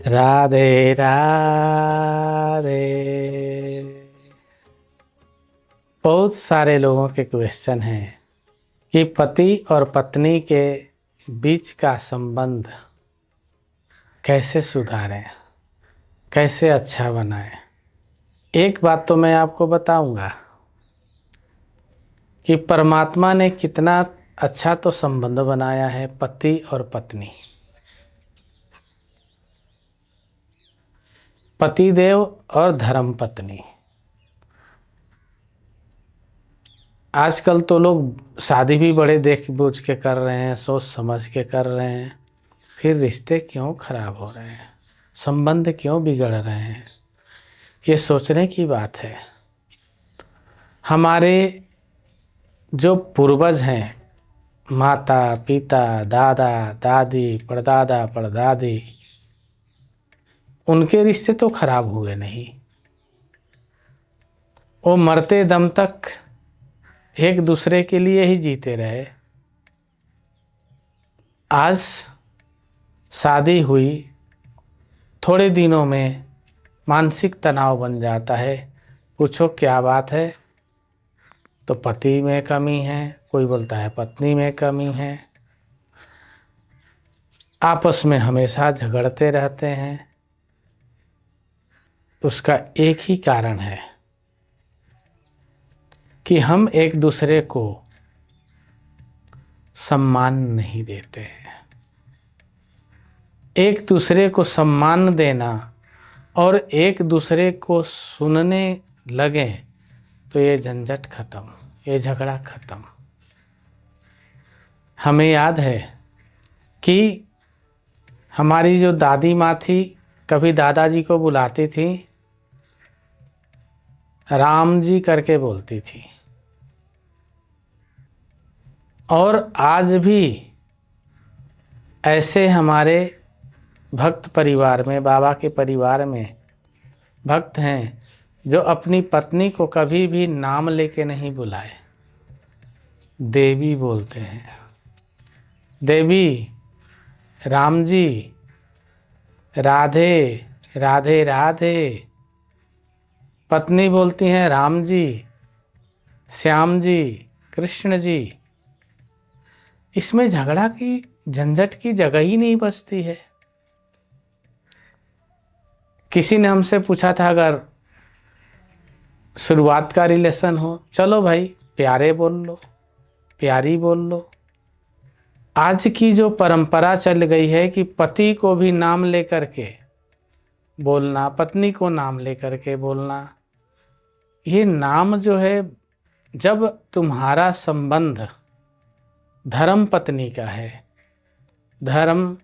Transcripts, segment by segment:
राधे राधे। बहुत सारे लोगों के क्वेश्चन हैं कि पति और पत्नी के बीच का संबंध कैसे सुधारें, कैसे अच्छा बनाएं। एक बात तो मैं आपको बताऊंगा कि परमात्मा ने कितना अच्छा तो संबंध बनाया है, पति और पत्नी, पतिदेव और धर्म पत्नी। आजकल तो लोग शादी भी बड़े देख बूझ के कर रहे हैं, सोच समझ के कर रहे हैं, फिर रिश्ते क्यों खराब हो रहे हैं, संबंध क्यों बिगड़ रहे हैं, ये सोचने की बात है। हमारे जो पूर्वज हैं, माता पिता दादा दादी परदादा परदादी, उनके रिश्ते तो खराब हुए नहीं। वो मरते दम तक एक दूसरे के लिए ही जीते रहे। आज शादी हुई, थोड़े दिनों में मानसिक तनाव बन जाता है। पूछो क्या बात है, तो पति में कमी है, कोई बोलता है पत्नी में कमी है। आपस में हमेशा झगड़ते रहते हैं। उसका एक ही कारण है कि हम एक दूसरे को सम्मान नहीं देते हैं। एक दूसरे को सम्मान देना और एक दूसरे को सुनने लगे तो ये झंझट खत्म, ये झगड़ा खत्म। हमें याद है कि हमारी जो दादी माँ थी, कभी दादाजी को बुलाती थी, राम जी करके बोलती थी। और आज भी ऐसे हमारे भक्त परिवार में, बाबा के परिवार में भक्त हैं जो अपनी पत्नी को कभी भी नाम लेके नहीं बुलाए, देवी बोलते हैं। देवी, राम जी, राधे राधे राधे। पत्नी बोलती हैं राम जी, श्याम जी, कृष्ण जी। इसमें झगड़ा की झंझट की जगह ही नहीं बचती है। किसी ने हमसे पूछा था, अगर शुरुआत का रिलेशन हो, चलो भाई प्यारे बोल लो, प्यारी बोल लो। आज की जो परंपरा चल गई है कि पति को भी नाम लेकर के बोलना, पत्नी को नाम लेकर के बोलना, ये नाम जो है, जब तुम्हारा संबंध धर्म पत्नी का है, धर्म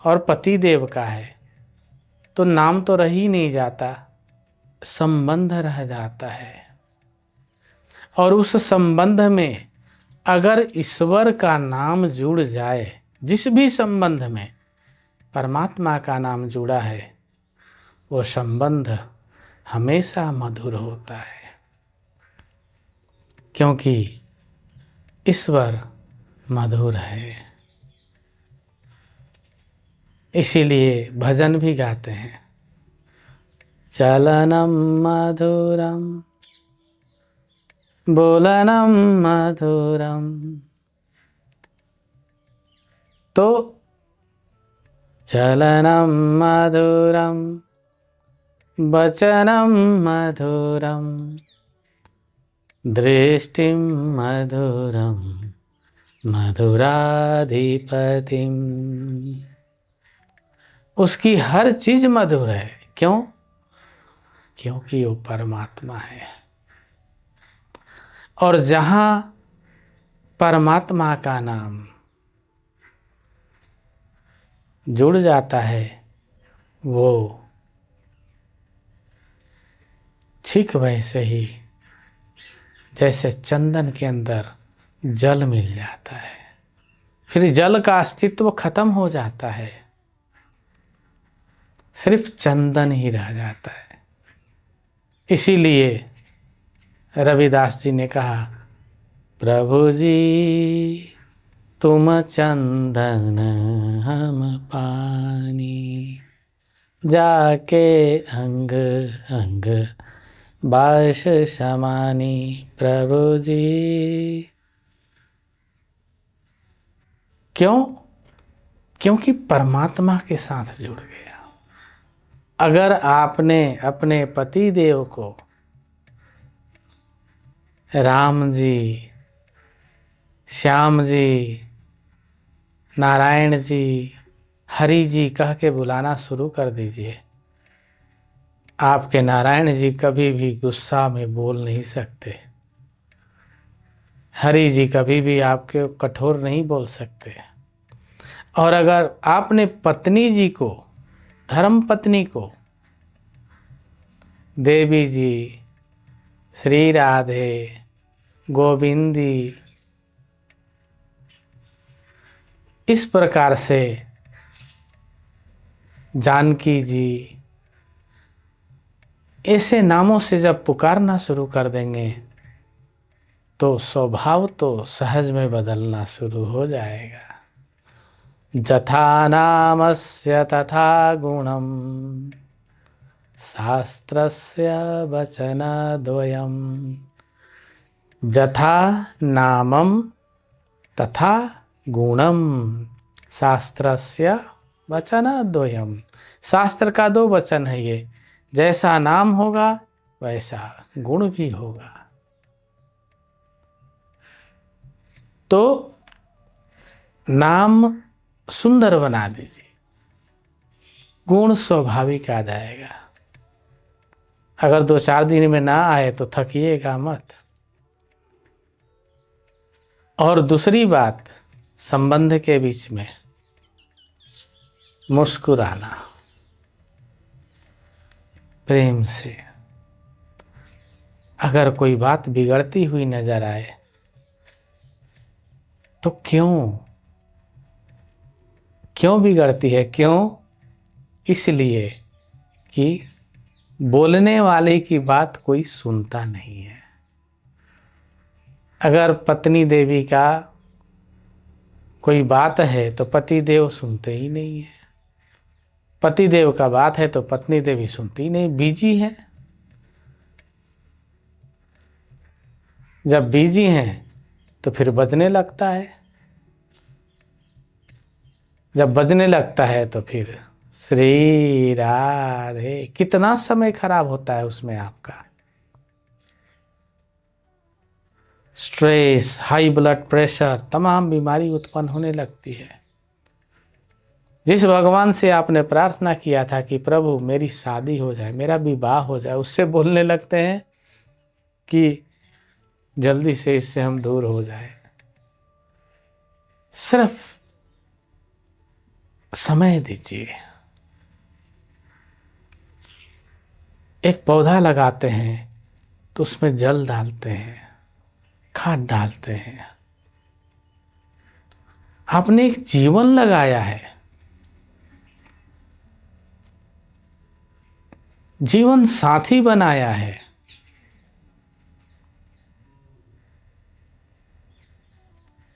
और पति देव का है, तो नाम तो रह ही नहीं जाता, संबंध रह जाता है। और उस संबंध में अगर ईश्वर का नाम जुड़ जाए, जिस भी संबंध में परमात्मा का नाम जुड़ा है, वो संबंध हमेशा मधुर होता है, क्योंकि ईश्वर मधुर है। इसीलिए भजन भी गाते हैं, चलनम मधुरम बोलनम मधुरम। तो चलनम मधुरम वचनम मधुरम दृष्टिम मधुरम मधुराधिपतिम। उसकी हर चीज मधुर है। क्यों? क्योंकि वो परमात्मा है। और जहां परमात्मा का नाम जुड़ जाता है, वो ठीक वैसे ही जैसे चंदन के अंदर जल मिल जाता है, फिर जल का अस्तित्व खत्म हो जाता है, सिर्फ चंदन ही रह जाता है। इसीलिए रविदास जी ने कहा, प्रभु जी तुम चंदन हम पानी। जाके अंग अंग बाश समानी प्रभु जी। क्यों? क्योंकि परमात्मा के साथ जुड़ गया। अगर आपने अपने पति देव को राम जी, श्याम जी, नारायण जी, हरि जी कह के बुलाना शुरू कर दीजिए। आपके नारायण जी कभी भी गुस्सा में बोल नहीं सकते। हरि जी कभी भी आपके कठोर नहीं बोल सकते। और अगर आपने पत्नी जी को, धर्म पत्नी को, देवी जी, श्री राधे, गोविंदी, इस प्रकार से जानकी जी, ऐसे नामों से जब पुकारना शुरू कर देंगे तो स्वभाव तो सहज में बदलना शुरू हो जाएगा। जथा नामस्य तथा गुणम शास्त्रस्य वचनद्वयम्। जथा नामम तथा गुणम शास्त्रस्य वचनद्वयम्। शास्त्र का दो वचन है ये, जैसा नाम होगा वैसा गुण भी होगा। तो नाम सुंदर बना दीजिए, गुण स्वाभाविक आ जाएगा। अगर 2-4 दिन में ना आए तो थकिएगा मत। और दूसरी बात, संबंध के बीच में मुस्कुराना प्रेम से। अगर कोई बात बिगड़ती हुई नजर आए तो क्यों बिगड़ती है? क्यों? इसलिए कि बोलने वाले की बात कोई सुनता नहीं है। अगर पत्नी देवी का कोई बात है तो पति देव सुनते ही नहीं है। पति देव का बात है तो पत्नी देवी सुनती नहीं, बिजी है। जब बिजी हैं तो फिर बजने लगता है। जब बजने लगता है तो फिर श्री राधे, कितना समय खराब होता है उसमें आपका। स्ट्रेस, हाई ब्लड प्रेशर, तमाम बीमारी उत्पन्न होने लगती है। जिस भगवान से आपने प्रार्थना किया था कि प्रभु मेरी शादी हो जाए, मेरा विवाह हो जाए, उससे बोलने लगते हैं कि जल्दी से इससे हम दूर हो जाए। सिर्फ समय दीजिए। एक पौधा लगाते हैं तो उसमें जल डालते हैं, खाद डालते हैं। आपने एक जीवन लगाया है, जीवन साथी बनाया है।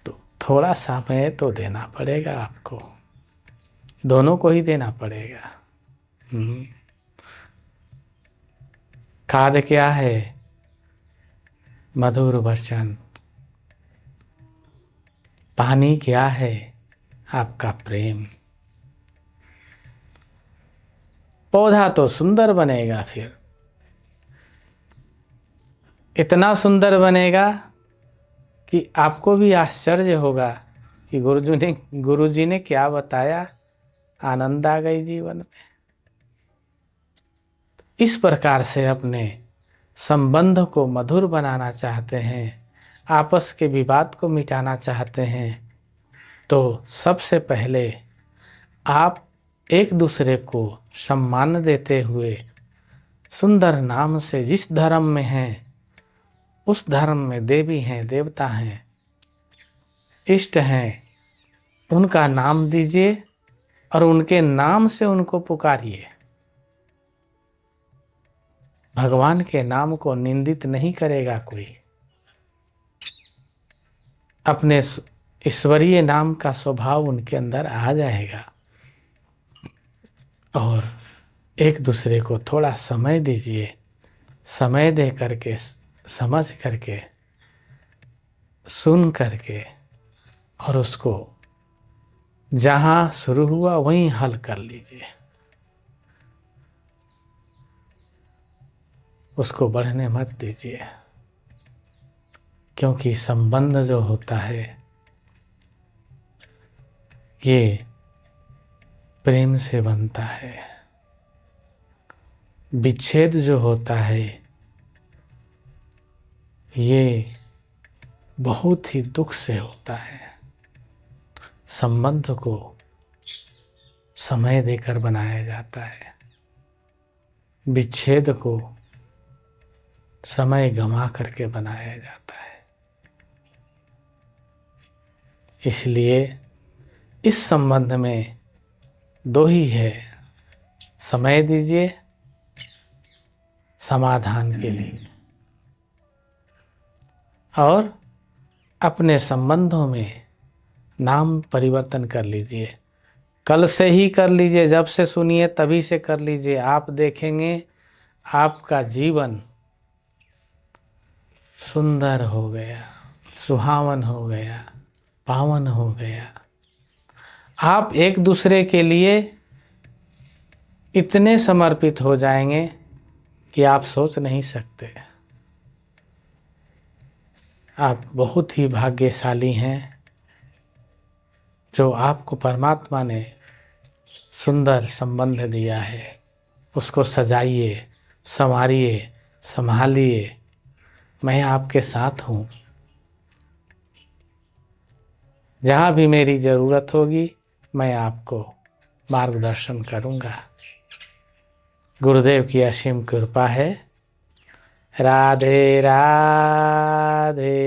तो थोड़ा समय तो देना पड़ेगा आपको, दोनों को ही देना पड़ेगा। खाद क्या है? मधुर वचन। पानी क्या है? आपका प्रेम। पौधा तो सुंदर बनेगा, फिर इतना सुंदर बनेगा कि आपको भी आश्चर्य होगा कि गुरुजी ने क्या बताया। आनंद आ गई जीवन में। इस प्रकार से अपने संबंध को मधुर बनाना चाहते हैं, आपस के विवाद को मिटाना चाहते हैं, तो सबसे पहले आप एक दूसरे को सम्मान देते हुए सुंदर नाम से, जिस धर्म में हैं उस धर्म में देवी हैं, देवता हैं, इष्ट हैं, उनका नाम दीजिए और उनके नाम से उनको पुकारिए। भगवान के नाम को निंदित नहीं करेगा कोई। अपने ईश्वरीय नाम का स्वभाव उनके अंदर आ जाएगा और एक दूसरे को थोड़ा समय दीजिए, समय दे करके, समझ करके, सुन करके, और उसको जहाँ शुरू हुआ वहीं हल कर लीजिए। उसको बढ़ने मत दीजिए, क्योंकि संबंध जो होता है ये प्रेम से बनता है। विच्छेद जो होता है ये बहुत ही दुख से होता है। संबंध को समय देकर बनाया जाता है, विच्छेद को समय गंवा करके बनाया जाता है। इसलिए इस संबंध में दो ही है, समय दीजिए समाधान के लिए, और अपने संबंधों में नाम परिवर्तन कर लीजिए। कल से ही कर लीजिए, जब से सुनिए तभी से कर लीजिए। आप देखेंगे आपका जीवन सुंदर हो गया, सुहावन हो गया, पावन हो गया। आप एक दूसरे के लिए इतने समर्पित हो जाएंगे कि आप सोच नहीं सकते। आप बहुत ही भाग्यशाली हैं जो आपको परमात्मा ने सुंदर संबंध दिया है। उसको सजाइए, संवारिए, संभालिए। मैं आपके साथ हूँ। जहाँ भी मेरी ज़रूरत होगी मैं आपको मार्गदर्शन करूँगा। गुरुदेव की असीम कृपा है। राधे राधे।